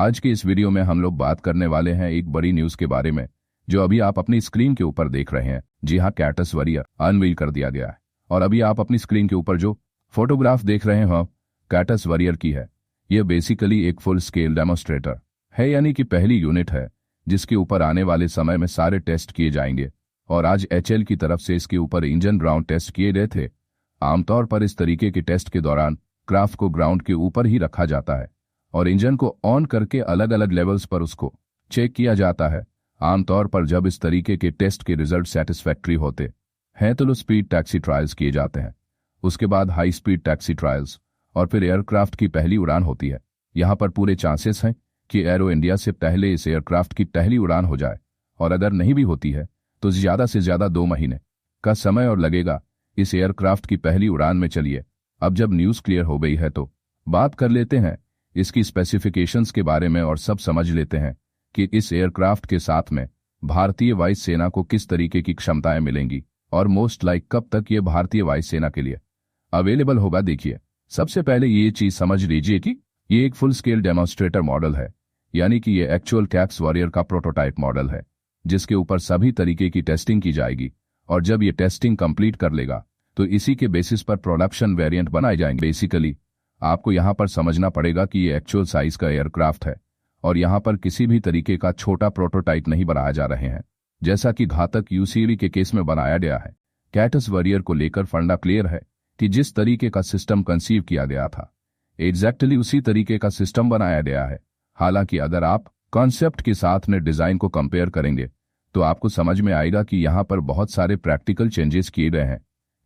आज के इस वीडियो में हम लोग बात करने वाले हैं एक बड़ी न्यूज़ के बारे में जो अभी आप अपनी स्क्रीन के ऊपर देख रहे हैं। जी हाँ, कैटस वॉरियर अनवील कर दिया गया है और अभी आप अपनी स्क्रीन के ऊपर जो फोटोग्राफ देख रहे हैं कैटस वॉरियर की है। यह बेसिकली एक फुल स्केल डेमोस्ट्रेटर है, यानी कि पहली यूनिट है जिसके ऊपर आने वाले समय में सारे टेस्ट किए जाएंगे। और आज HL की तरफ से इसके ऊपर इंजन ग्राउंड टेस्ट किए गए थे। आमतौर पर इस तरीके के टेस्ट के दौरान क्राफ्ट को ग्राउंड के ऊपर ही रखा जाता है और इंजन को ऑन करके अलग अलग लेवल्स पर उसको चेक किया जाता है। आमतौर पर जब इस तरीके के टेस्ट के रिजल्ट सेटिस्फैक्ट्री होते हैं तो लो स्पीड टैक्सी ट्रायल्स किए जाते हैं, उसके बाद हाई स्पीड टैक्सी ट्रायल्स और फिर एयरक्राफ्ट की पहली उड़ान होती है। यहाँ पर पूरे चांसेस हैं कि एरो इंडिया से पहले इस एयरक्राफ्ट की पहली उड़ान हो जाए, और अगर नहीं भी होती है तो ज़्यादा से ज़्यादा 2 महीने का समय और लगेगा इस एयरक्राफ्ट की पहली उड़ान में। चलिए अब जब न्यूज़ क्लियर हो गई है तो बात कर लेते हैं इसकी स्पेसिफिकेशंस के बारे में और सब समझ लेते हैं कि इस एयरक्राफ्ट के साथ में भारतीय वायु सेना को किस तरीके की क्षमताएं मिलेंगी और मोस्ट लाइक कब तक ये भारतीय वायु सेना के लिए अवेलेबल होगा। देखिए, सबसे पहले ये चीज समझ लीजिए कि ये एक फुल स्केल डेमोन्स्ट्रेटर मॉडल है, यानी कि ये एक्चुअल कैट्स वॉरियर का प्रोटोटाइप मॉडल है जिसके ऊपर सभी तरीके की टेस्टिंग की जाएगी। और जब ये टेस्टिंग कंप्लीट कर लेगा तो इसी के बेसिस पर प्रोडक्शन वेरिएंट बनाए जाएंगे। बेसिकली आपको यहाँ पर समझना पड़ेगा कि ये एक्चुअल साइज का एयरक्राफ्ट है और यहाँ पर किसी भी तरीके का छोटा प्रोटोटाइप नहीं बनाया जा रहे हैं जैसा कि घातक UCV के केस में बनाया गया है। कैटस वॉरियर को लेकर फंडा क्लियर है कि जिस तरीके का सिस्टम कंसीव किया गया था एग्जैक्टली उसी तरीके का सिस्टम बनाया गया है। हालांकि अगर आप कॉन्सेप्ट के साथ में डिजाइन को कंपेयर करेंगे तो आपको समझ में आएगा कि यहाँ पर बहुत सारे प्रैक्टिकल चेंजेस किए गए हैं।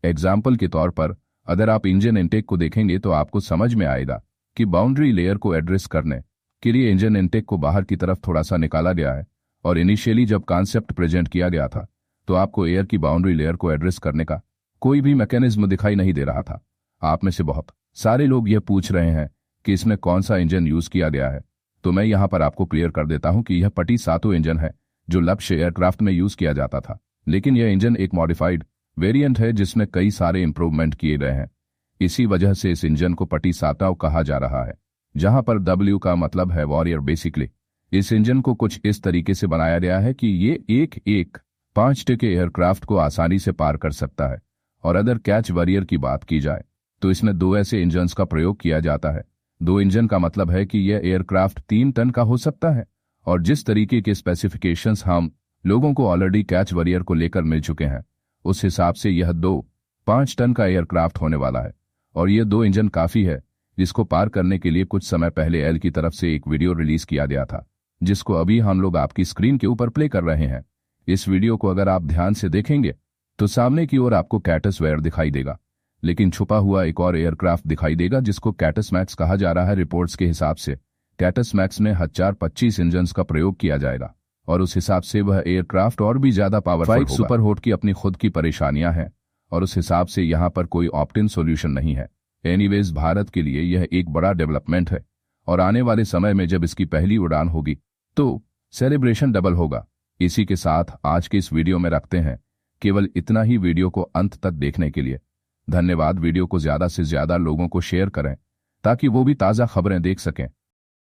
एग्जाम्पल के तौर पर अगर आप इंजन इनटेक को देखेंगे तो आपको समझ में आएगा कि बाउंड्री लेयर को एड्रेस करने के लिए इंजन इनटेक को बाहर की तरफ थोड़ा सा निकाला गया है। और इनिशियली जब कॉन्सेप्ट प्रेजेंट किया गया था तो आपको एयर की बाउंड्री लेयर को एड्रेस करने का कोई भी मैकेनिज्म दिखाई नहीं दे रहा था। आप में से बहुत सारे लोग यह पूछ रहे हैं कि इसमें कौन सा इंजन यूज किया गया है, तो मैं यहाँ पर आपको क्लियर कर देता हूँ कि यह पटी 7 इंजन है जो लक्ष्य एयरक्राफ्ट में यूज किया जाता था। लेकिन यह इंजन एक मॉडिफाइड वेरिएंट है जिसमें कई सारे इंप्रूवमेंट किए गए हैं। इसी वजह से इस इंजन को पटी 7 कहा जा रहा है, जहां पर W का मतलब है वॉरियर। बेसिकली इस इंजन को कुछ इस तरीके से बनाया गया है कि ये एक 5 टके एयरक्राफ्ट को आसानी से पार कर सकता है। और अगर कैच वॉरियर की बात की जाए तो इसमें 2 ऐसे इंजन्स का प्रयोग किया जाता है। 2 इंजन का मतलब है कि यह एयरक्राफ्ट 3 टन का हो सकता है, और जिस तरीके के स्पेसिफिकेशंस हम लोगों को ऑलरेडी कैच वॉरियर को लेकर मिल चुके हैं उस हिसाब से यह 5 टन का एयरक्राफ्ट होने वाला है। और ये 2 इंजन काफी है जिसको पार करने के लिए कुछ समय पहले एल की तरफ से एक वीडियो रिलीज किया गया था जिसको अभी हम लोग आपकी स्क्रीन के ऊपर प्ले कर रहे हैं। इस वीडियो को अगर आप ध्यान से देखेंगे तो सामने की ओर आपको कैटस वॉरियर दिखाई देगा, लेकिन छुपा हुआ एक और एयरक्राफ्ट दिखाई देगा जिसको कैटस मैक्स कहा जा रहा है। रिपोर्ट्स के हिसाब से कैटस मैक्स में 1025 इंजन का प्रयोग किया जाएगा और उस हिसाब से वह एयरक्राफ्ट और भी ज्यादा पावरफुल होगा। सुपर होट की अपनी खुद की परेशानियां हैं और उस हिसाब से यहाँ पर कोई ऑप्ट-इन सॉल्यूशन नहीं है। एनीवेज भारत के लिए यह एक बड़ा डेवलपमेंट है और आने वाले समय में जब इसकी पहली उड़ान होगी तो सेलिब्रेशन डबल होगा। इसी के साथ आज के इस वीडियो में रखते हैं। केवल इतना ही वीडियो को अंत तक देखने के लिए धन्यवाद। वीडियो को ज्यादा से ज्यादा लोगों को शेयर करें ताकि वो भी ताज़ा खबरें देख सकें।